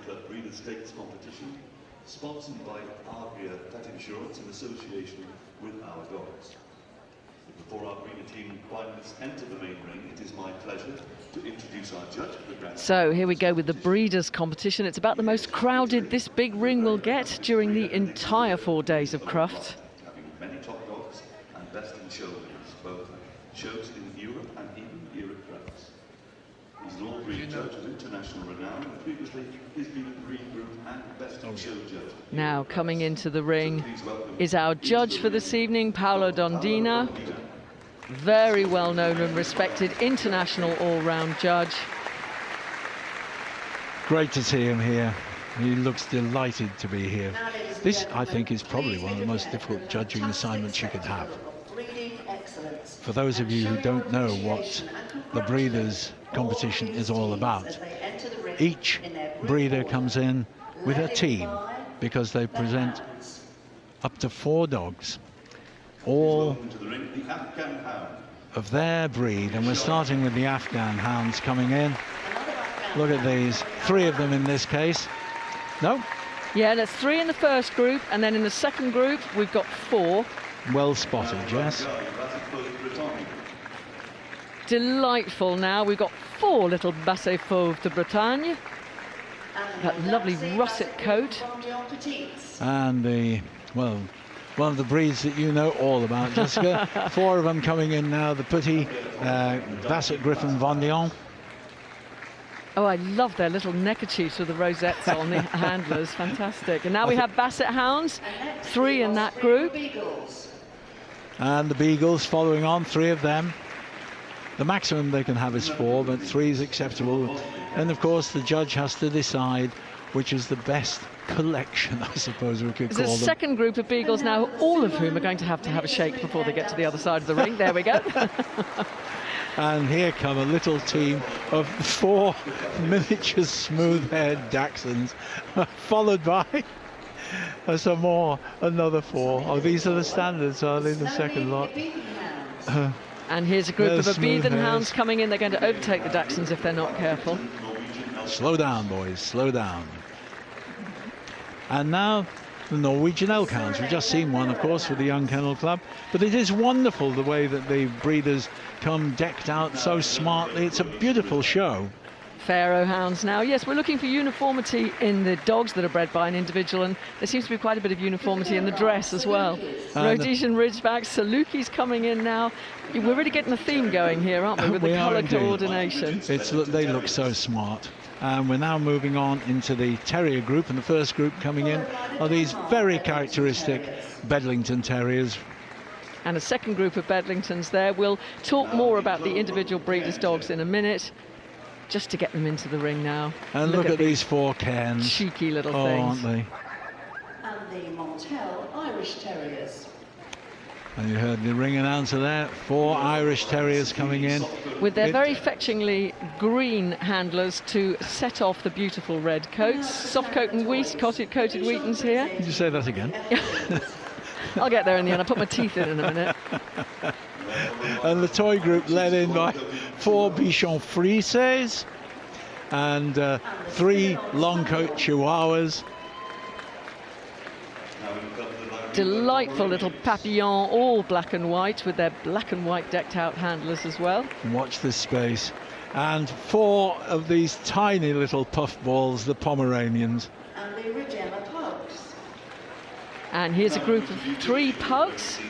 Club Breeders' Stakes competition, sponsored by Arbia Pet Insurance in association with Our Dogs. Before our breeder team finalists enter the main ring, it is my pleasure to introduce our judge for the grand. So here we go with the breeders' competition. It's about the most crowded this big ring will get during the entire 4 days of Crufts. Having many top dogs and best in show winners, both shows in Europe and even here at Crufts. He's an all-breed judge of international renown, and previously he's been a breed group and best in show judge. Now coming into the ring is our judge for this evening, Paolo Dondina. Very well known and respected international all-round judge. Great to see him here. He looks delighted to be here. This, I think, is probably one of the most difficult judging assignments you could have. For those of you who don't know what the breeders' competition is all about, each breeder comes in with a team because they present up to 4 dogs, all of their breed, and we're starting with the Afghan hounds coming in. Look at these, 3 of them in this case. No? Yeah, there's 3 in the first group, and then in the second group we've got 4. Well spotted, Jess. Delightful now. We've got 4 little Basset Fauve de Bretagne. That lovely russet coat. And the, well, one of the breeds that you know all about, Jessica. 4 of them coming in now. The Petit Basset Griffon Vendéen. Oh, I love their little neckerchiefs with the rosettes on the handlers. Fantastic. And now we have Basset Hounds, 3 in that group. And the Beagles following on, 3 of them. The maximum they can have is 4, but 3 is acceptable. And of course, the judge has to decide which is the best collection, I suppose we could call them. There's a second group of Beagles now, all of whom are going to have a shake before they get to the other side of the ring. There we go. And here come a little team of 4 miniature smooth-haired Dachshunds, followed by some more, another 4. Oh, these are the standards, are they? The second lot. And here's a group of Abethan hounds coming in. They're going to overtake the Dachshunds if they're not careful. Slow down, boys, slow down. And now the Norwegian elk hounds. We've just seen one, of course, with the Young Kennel Club. But it is wonderful the way that the breeders come decked out so smartly. It's a beautiful show. Pharaoh hounds now. Yes, we're looking for uniformity in the dogs that are bred by an individual, and there seems to be quite a bit of uniformity in the dress as well. Rhodesian Ridgebacks, Salukis coming in now. We're really getting the theme going here, aren't we, with the colour coordination? They look so smart. And we're now moving on into the terrier group, and the first group coming in are these very characteristic Bedlington Terriers. And a second group of Bedlingtons there. We'll talk more about the individual breeders' dogs in a minute, just to get them into the ring now. And look at these 4 Cairns. Cheeky little things. Aren't they? And the Montel Irish Terriers. And you heard the ring announcer there, 4 Irish Terriers coming in. With their very fetchingly green handlers to set off the beautiful red coats. Soft coat and wheat, coated Wheatons here. Did you say that again? I'll get there in the end. I'll put my teeth in a minute. And the toy group led in by 4 Bichon Frises and 3 long coat Chihuahuas. Delightful little Papillon, all black and white, with their black and white decked out handlers as well. Watch this space. And 4 of these tiny little puffballs, the Pomeranians. And the Regina Pugs. And here's a group of 3 pugs.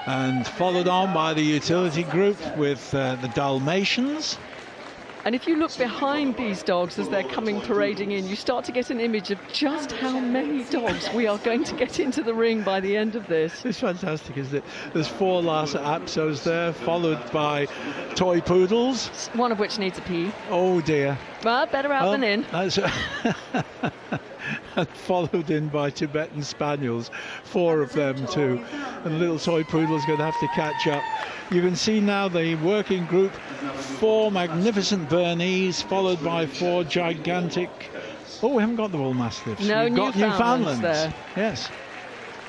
And followed on by the utility group with the Dalmatians. And if you look behind these dogs as they're coming parading in, you start to get an image of just how many dogs we are going to get into the ring by the end of this. It's fantastic, isn't it? There's 4 Lhasa Apsos there, followed by toy poodles. One of which needs a pee. Oh dear. Well, better out than in. And followed in by Tibetan Spaniels, 4 of them too. And the little toy poodle's going to have to catch up. You can see now the working group, 4 magnificent Bernese, followed by 4 gigantic... Oh, we haven't got the Bull Mastiffs. No, We've got Newfoundlands there. Yes.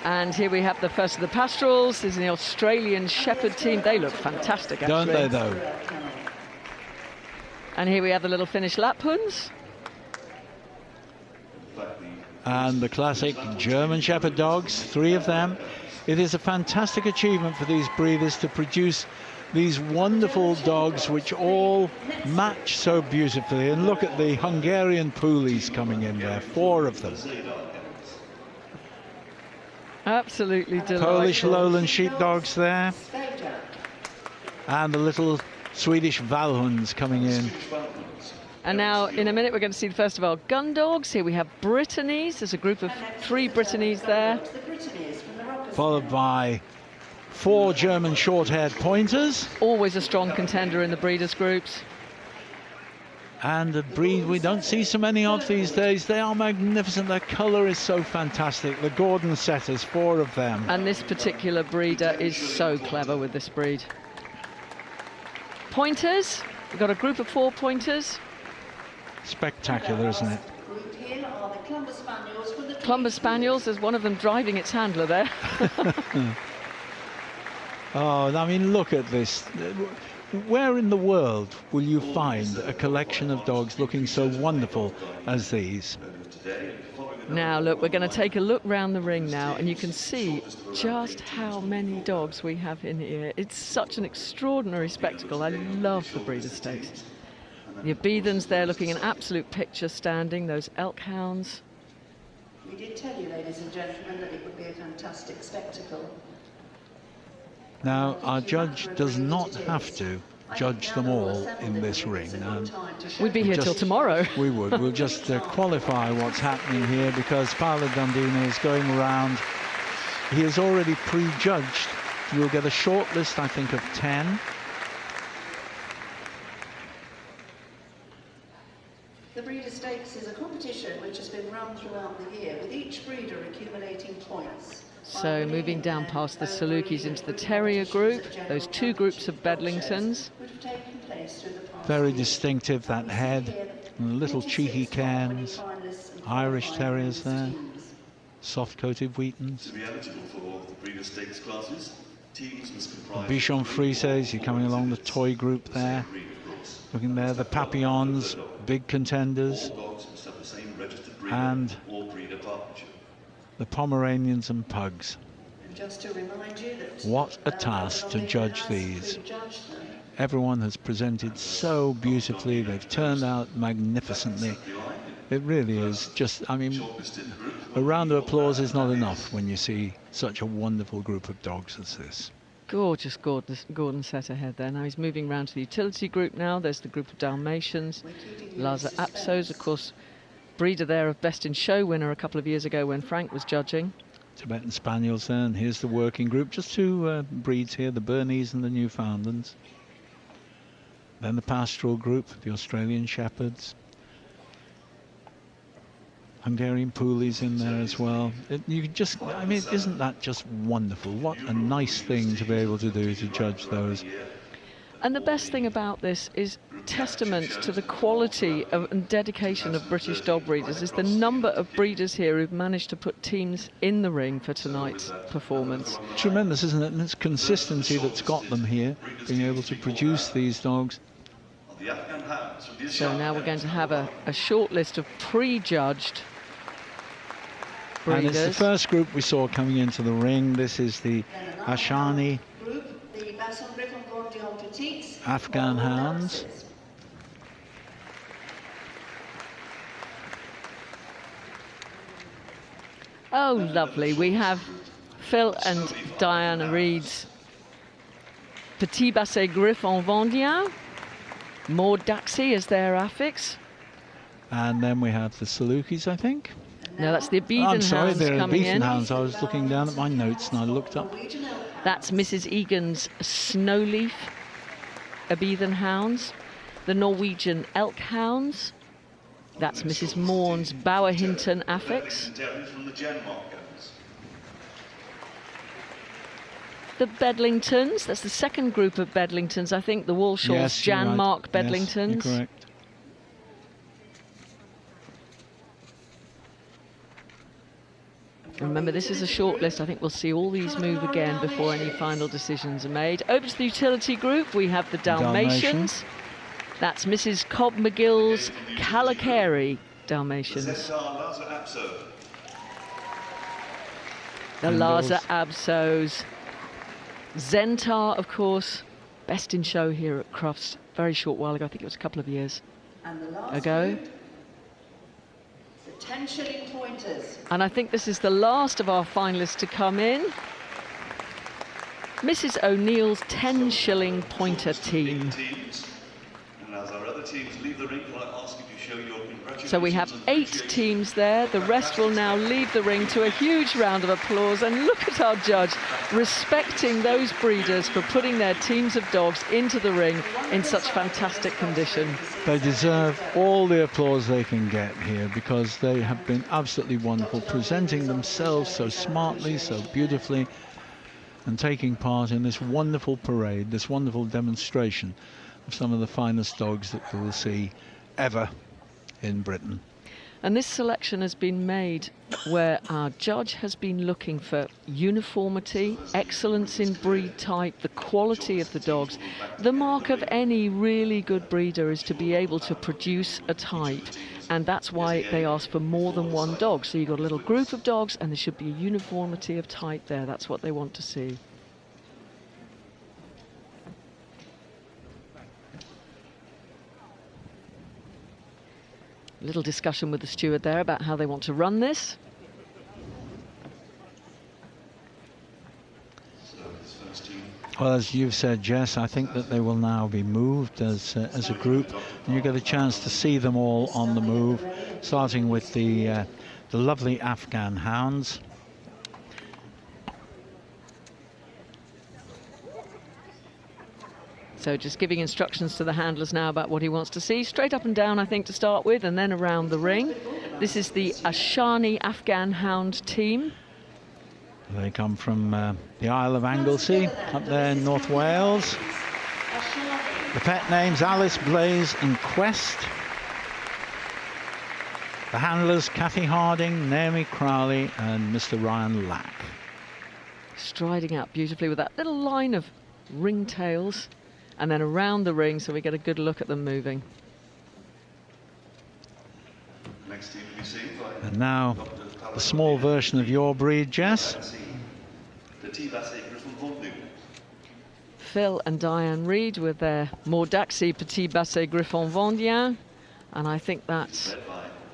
And here we have the first of the pastorals. This is the Australian Shepherd team. They look fantastic, actually. Don't they, though? And here we have the little Finnish Lapphunds. And the classic German Shepherd dogs, 3 of them. It is a fantastic achievement for these breeders to produce these wonderful dogs which all match so beautifully. And look at the Hungarian poolies coming in there, 4 of them. Absolutely delightful. Polish lowland sheepdogs there. And the little Swedish Valhunds coming in. And now, in a minute, we're going to see the first of our gun dogs. Here we have Brittany's. There's a group of 3 Brittany's there. Followed by 4 German short-haired pointers. Always a strong contender in the breeders' groups. And a breed we don't see so many of these days. They are magnificent. Their colour is so fantastic. The Gordon setters, 4 of them. And this particular breeder is so clever with this breed. Pointers. We've got a group of 4 pointers. Spectacular, isn't it? Clumber Spaniels, there's one of them driving its handler there. Oh, I mean, look at this. Where in the world will you find a collection of dogs looking so wonderful as these? Now, look, we're going to take a look round the ring now, and you can see just how many dogs we have in here. It's such an extraordinary spectacle. I love the breeders' stakes. The Abethans there looking an absolute picture standing, those elk hounds. We did tell you, ladies and gentlemen, that it would be a fantastic spectacle. Now, our judge does not have to judge them all in this ring. We'd be here till tomorrow. We would. We'll just qualify what's happening here, because Paolo Dondina is going around. He is already prejudged. We'll get a short list, I think, of 10. The Breeder Stakes is a competition which has been run throughout the year, with each breeder accumulating points. So moving down past the Salukis into the Terrier group, those 2 groups of Bedlingtons. Very distinctive, that head, and the little cheeky cans. Irish Terriers there, soft-coated Wheatons. To be eligible for the Breeder Stakes classes, teams must comprise... Bichon Frises, you're coming along the toy group there. Looking there, the Papillons, big contenders. And the Pomeranians and Pugs. Just to remind you that what a task to judge these. Everyone has presented so beautifully. They've turned out magnificently. It really is just, I mean, a round of applause is not enough when you see such a wonderful group of dogs as this. Gorgeous Gordon set ahead there. Now he's moving round to the utility group now. There's the group of Dalmatians. Laza Apsos, of course, breeder there of Best in Show winner a couple of years ago when Frank was judging. Tibetan Spaniels there, and here's the working group. Just 2 breeds here, the Bernese and the Newfoundlands. Then the pastoral group, the Australian Shepherds. Hungarian Poolies in there as well. You just, I mean, isn't that just wonderful? What a nice thing to be able to do, to judge those. And the best thing about this is testament to the quality of, and dedication of British dog breeders is the number of breeders here who've managed to put teams in the ring for tonight's performance. Tremendous, isn't it? And it's consistency that's got them here, being able to produce these dogs. So now we're going to have a short list of prejudged breeders. And it's the first group we saw coming into the ring. This is the Ashani Afghan hounds. Oh, lovely. We have Phil and Diana Reed's Petit Basset Griffon Vendien. Maud Daxi is their affix. And then we have the Salukis, I think. No, that's the Abethan I'm sorry, hounds they're coming Abethan in. hounds. I was looking down at my notes and I looked up. That's Mrs. Egan's Snowleaf Abethan hounds. The Norwegian Elk hounds. That's Mrs. Morn's Bower Hinton affix. The Bedlingtons, that's the second group of Bedlingtons, I think, the Walshall's Yes, Jan right. Mark Yes, Bedlingtons. you're correct. Remember, this is a short list. I think we'll see all these move again before any final decisions are made. Over to the utility group, we have the Dalmatians. That's Mrs. Cobb McGill's Calicari The Dalmatians. Zentar Laser Abso. The Lhasa Absos. Zentar, of course, best in show here at Crufts. Very short while ago, I think it was a couple of years And the last ago. breed, the 10 shilling pointers. And I think this is the last of our finalists to come in. Mrs. O'Neill's 10 shilling pointer team. Teams. And as our other teams leave the ring, can I ask you to show your congratulations? So we have 8 teams there. The rest will now leave the ring to a huge round of applause. And look at our judge respecting those breeders for putting their teams of dogs into the ring in such fantastic condition. They deserve all the applause they can get here because they have been absolutely wonderful, presenting themselves so smartly, so beautifully, and taking part in this wonderful parade, this wonderful demonstration of some of the finest dogs that we will see ever in Britain. And this selection has been made where our judge has been looking for uniformity, excellence in breed type, the quality of the dogs. The mark of any really good breeder is to be able to produce a type, and that's why they ask for more than one dog. So you've got a little group of dogs and there should be a uniformity of type there. That's what they want to see. Little discussion with the steward there about how they want to run this. Well, as you've said, Jess, I think that they will now be moved as a group. And you get a chance to see them all on the move, starting with the lovely Afghan hounds. So just giving instructions to the handlers now about what he wants to see. Straight up and down, I think, to start with, and then around the ring. This is the Ashani Afghan Hound team. They come from the Isle of Anglesey, up there in North Wales. The pet names Alice, Blaze and Quest. The handlers Kathy Harding, Naomi Crowley and Mr. Ryan Lack. Striding out beautifully with that little line of ringtails. And then around the ring, so we get a good look at them moving. Next team to be seen by And now, the small version of your breed, Jess. the T-Basset Griffon Vondu. Phil and Diane Reid with their Mordaxi Petit Basset Griffon Vendien. And I think that's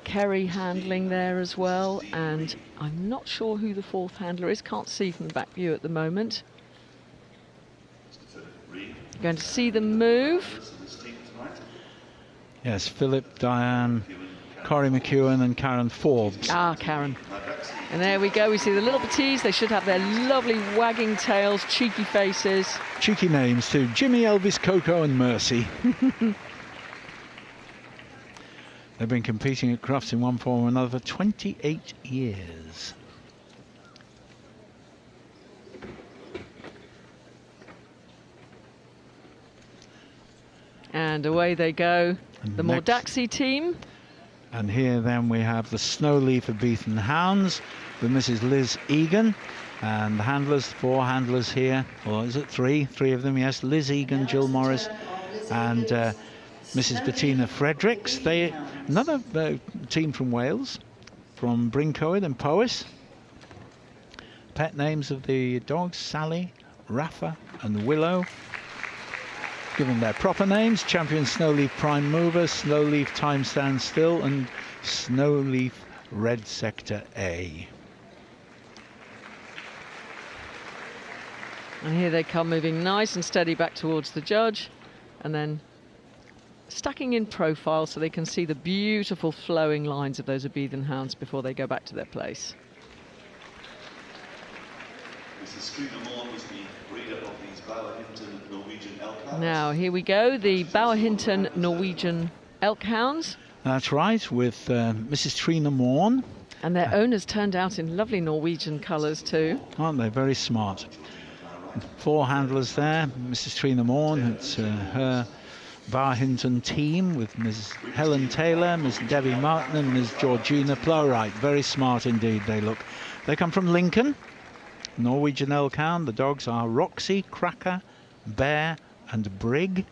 Kerry handling there as well. And I'm not sure who the fourth handler is. Can't see from the back view at the moment. Going to see them move. Yes, Philip, Diane, Corrie McEwen and Karen Forbes. Ah, Karen. And there we go. We see the little petits. They should have their lovely wagging tails, cheeky faces. Cheeky names too. Jimmy, Elvis, Coco and Mercy. They've been competing at Crufts in one form or another for 28 years. And away they go, And the next- Mordaxi team. And here then we have the Snowleaf of Beaton Hounds with Mrs. Liz Egan. And the handlers, 4 handlers here, or is it 3? 3 of them, yes. Liz Egan, Jill Morris and Mrs. Bettina Fredericks. Another team from Wales, from Brincoed and Powys. Pet names of the dogs, Sally, Rafa and Willow. Given their proper names, Champion Snowleaf Prime Mover, Snowleaf Time Stand Still and Snowleaf Red Sector A. And here they come, moving nice and steady back towards the judge. And then stacking in profile so they can see the beautiful flowing lines of those Abethan hounds before they go back to their place. Mrs. Scooter was the breeder of these Bauer Hinton Norwegian elk hounds. Now, here we go, the Bauer Hinton Norwegian elk hounds. That's right, with Mrs. Trina Morn. And their owners turned out in lovely Norwegian colours too. Aren't they? Very smart. 4 handlers there. Mrs. Trina Morn, it's her Bauer Hinton team with Ms. Helen Taylor, Ms. Debbie Martin and Ms. Georgina Plowright. Very smart indeed they look. They come from Lincoln. Norwegian elk hound. The dogs are Roxy, Cracker, Bear and Brig.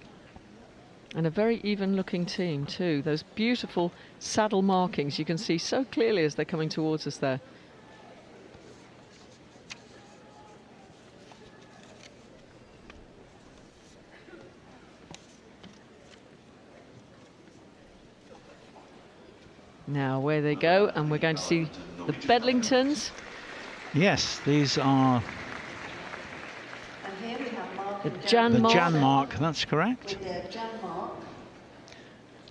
And a very even looking team too. Those beautiful saddle markings you can see so clearly as they're coming towards us there. Now away they go, and we're going to see the Bedlingtons. Yes, these are And here we have Mark The and Jan the Mark. Jan Mark, that's correct. with their Jan Mark.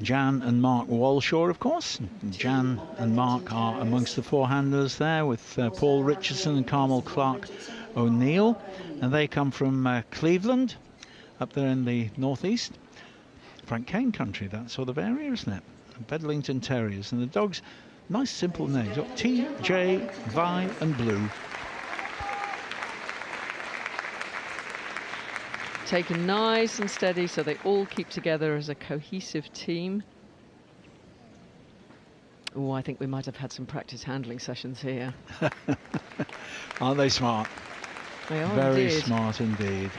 Jan and Mark Walshaw, of course. Jan and Mark are amongst the four handlers there, with Paul Richardson and Carmel Clark O'Neill. And they come from Cleveland, up there in the northeast. Frank Kane country, that sort of area, isn't it? Bedlington Terriers. And the dogs, nice simple names. Got T, J, Vi and Blue. Taken nice and steady so they all keep together as a cohesive team. Oh, I think we might have had some practice handling sessions here. Aren't they smart? They are Very indeed. smart indeed.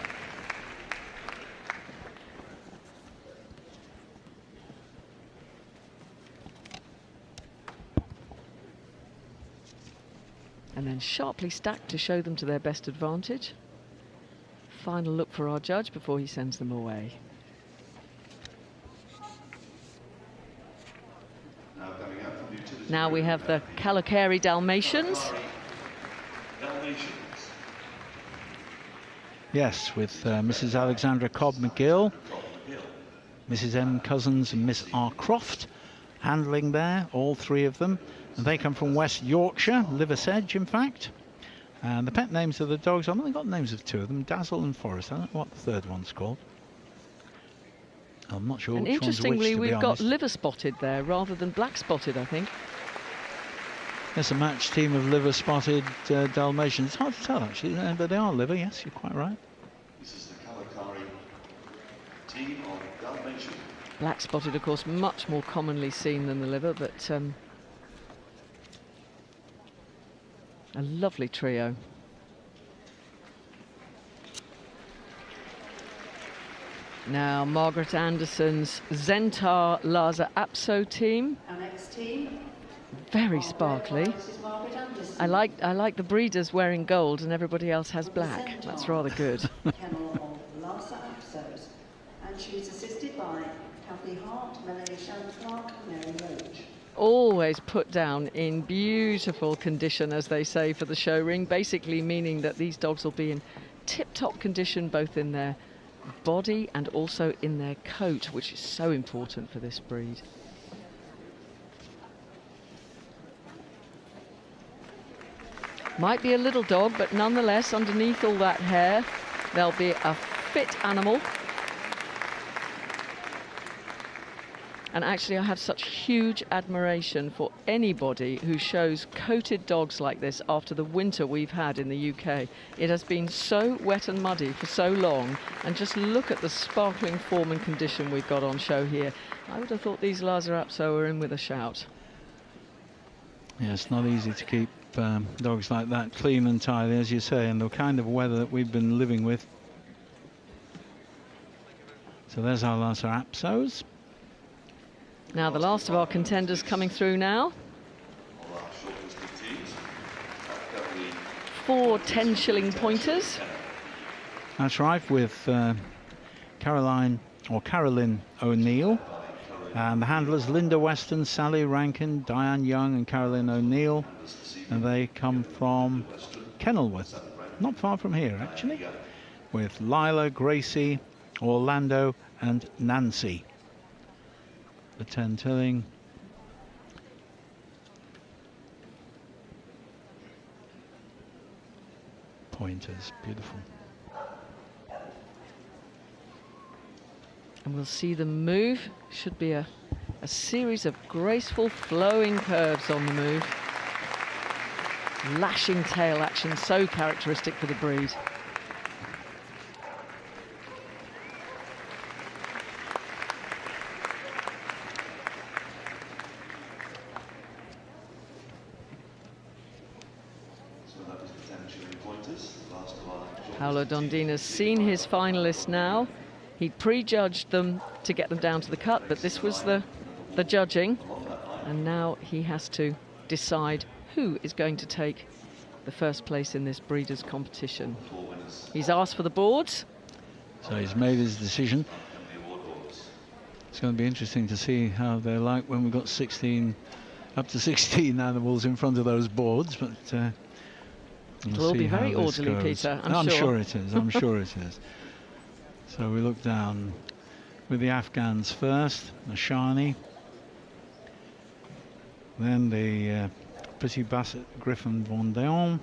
And then sharply stacked to show them to their best advantage. Final look for our judge before he sends them away. Now we have the Calicari Dalmatians. Yes, with Mrs. Alexandra Cobb McGill, Mrs. M. Cousins and Miss R. Croft handling there, all three of them. And they come from West Yorkshire, Liversedge in fact. And the pet names of the dogs, I've only got names of two of them, Dazzle and Forest. I don't know what the third one's called. I'm not sure And which one's which, interestingly, to be we've got honest. liver spotted there rather than black spotted, I think. There's a match team of liver-spotted Dalmatians. It's hard to tell, actually, but they are liver, yes, you're quite right. This is the Calicari team of Dalmatian. Black spotted, of course, much more commonly seen than the liver, but a lovely trio. Now, Margaret Anderson's Zentar Laza Apso team. Our next team. Very sparkly. This is Margaret Anderson. I like the breeders wearing gold and everybody else has black. That's rather good. Kennel of Lhasa Apsos. And she's assisted by Kathy Hart, Melanie Shan-Clark and Mary Roach. Always put down in beautiful condition, as they say, for the show ring, basically meaning that these dogs will be in tip-top condition both in their body and also in their coat, which is so important for this breed. Might be a little dog, but nonetheless, underneath all that hair, they'll be a fit animal. And actually, I have such huge admiration for anybody who shows coated dogs like this after the winter we've had in the UK. It has been so wet and muddy for so long, and just look at the sparkling form and condition we've got on show here. I would have thought these Lhasa Apso were in with a shout. Yeah, it's not easy to keep dogs like that clean and tidy, as you say, in the kind of weather that we've been living with. So there's our Lhasa Apsos. Now the last of our contenders coming through now. 4 10-shilling pointers. That's right, with Carolyn O'Neill. And the handlers Linda Weston, Sally Rankin, Diane Young and Carolyn O'Neill. And they come from Kenilworth, not far from here actually, with Lila, Gracie, Orlando and Nancy. The 10-tilling. Pointers, beautiful. And we'll see them move. Should be a series of graceful flowing curves on the move. Lashing tail action, so characteristic for the breed. Paolo Dondina's seen his finalists now. He prejudged them to get them down to the cut, but this was the judging, and now he has to decide who is going to take the first place in this breeders' competition. He's asked for the boards. So he's made his decision. It's going to be interesting to see how they're like when we've got 16, up to 16 animals in front of those boards, but it'll all be very orderly, Peter, I'm sure. Sure it is, I'm sure it is. So we look down with the Afghans first, the Shani, then the Pretty Basset Griffon Vendéen,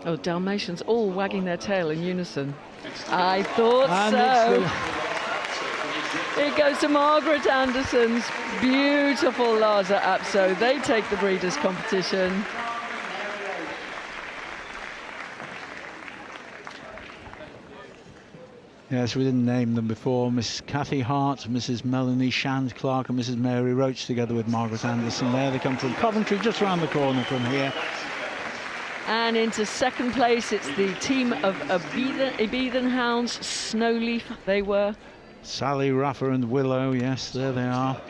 oh, Dalmatians all wagging their tail in unison. I thought and so. It goes to Margaret Anderson's beautiful Lhasa Apso. They take the breeders' competition. Yes, we didn't name them before. Miss Kathy Hart, Mrs. Melanie Shand Clark and Mrs. Mary Roach, together with Margaret Anderson there. They come from Coventry, just round the corner from here. And into second place, it's the team of Ibethan Hounds, Snowleaf, they were. Sally Raffer and Willow, yes, there they are,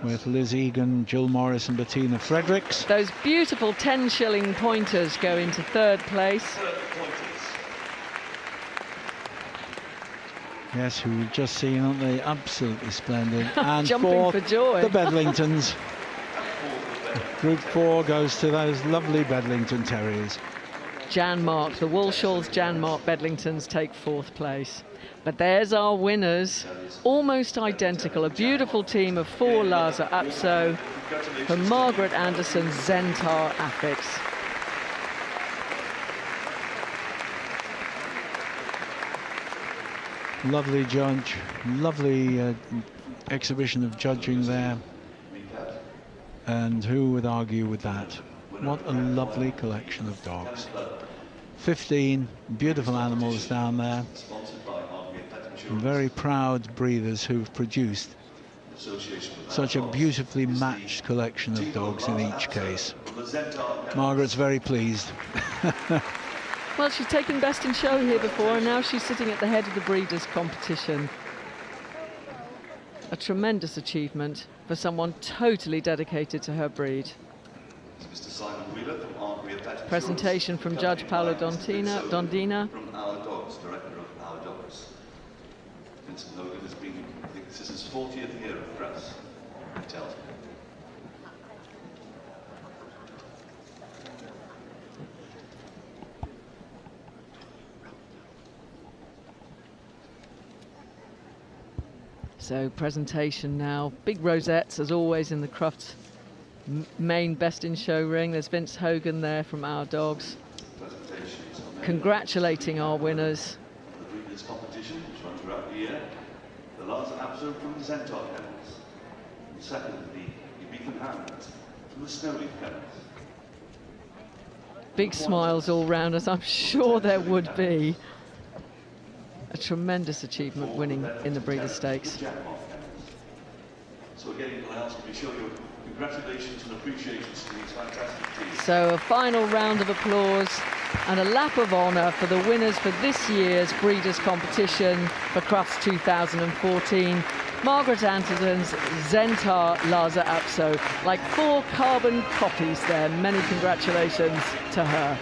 with Liz Egan, Jill Morris and Bettina Fredericks. Those beautiful 10-shilling pointers go into third place. Yes, who we've just seen, aren't they? Absolutely splendid. And jumping fourth, for joy. the Bedlingtons. Group 4 goes to those lovely Bedlington Terriers. Janmark, the Walshall's Janmark Bedlingtons take fourth place. But there's our winners, almost identical. A beautiful team of 4 Lhasa Apso for Margaret Anderson's Zentar Affix. Lovely judge, lovely exhibition of judging there. And who would argue with that? What a lovely collection of dogs. 15 beautiful animals down there. Very proud breeders who've produced such a beautifully matched collection of dogs in each case. Margaret's very pleased. Well, she's taken best in show here before, and now she's sitting at the head of the breeders' competition. A tremendous achievement for someone totally dedicated to her breed. Presentation from Judge Paolo Dondina. From Our Dogs, director of Our Dogs. Vincent Logan has been, I think this is his 40th year of Crufts, he tells me. So presentation now, big rosettes as always in the Crufts main best in show ring. There's Vince Hogan there from Our Dogs, congratulating our winners. The breeders' competition, which runs throughout the year. The Lhasa Apso from the Zentar Kennels. And second, the Ibethan Hounds from the Snowleaf Kennels. Big smiles all round us, I'm sure there would be. A tremendous achievement winning in the Breeders' Stakes. So again, can I ask you to show your congratulations and appreciations to these fantastic teams. So a final round of applause and a lap of honour for the winners for this year's Breeders' Competition for Crufts 2014. Margaret Anderson's Zentar Lhasa Apso, like 4 carbon copies there. Many congratulations to her.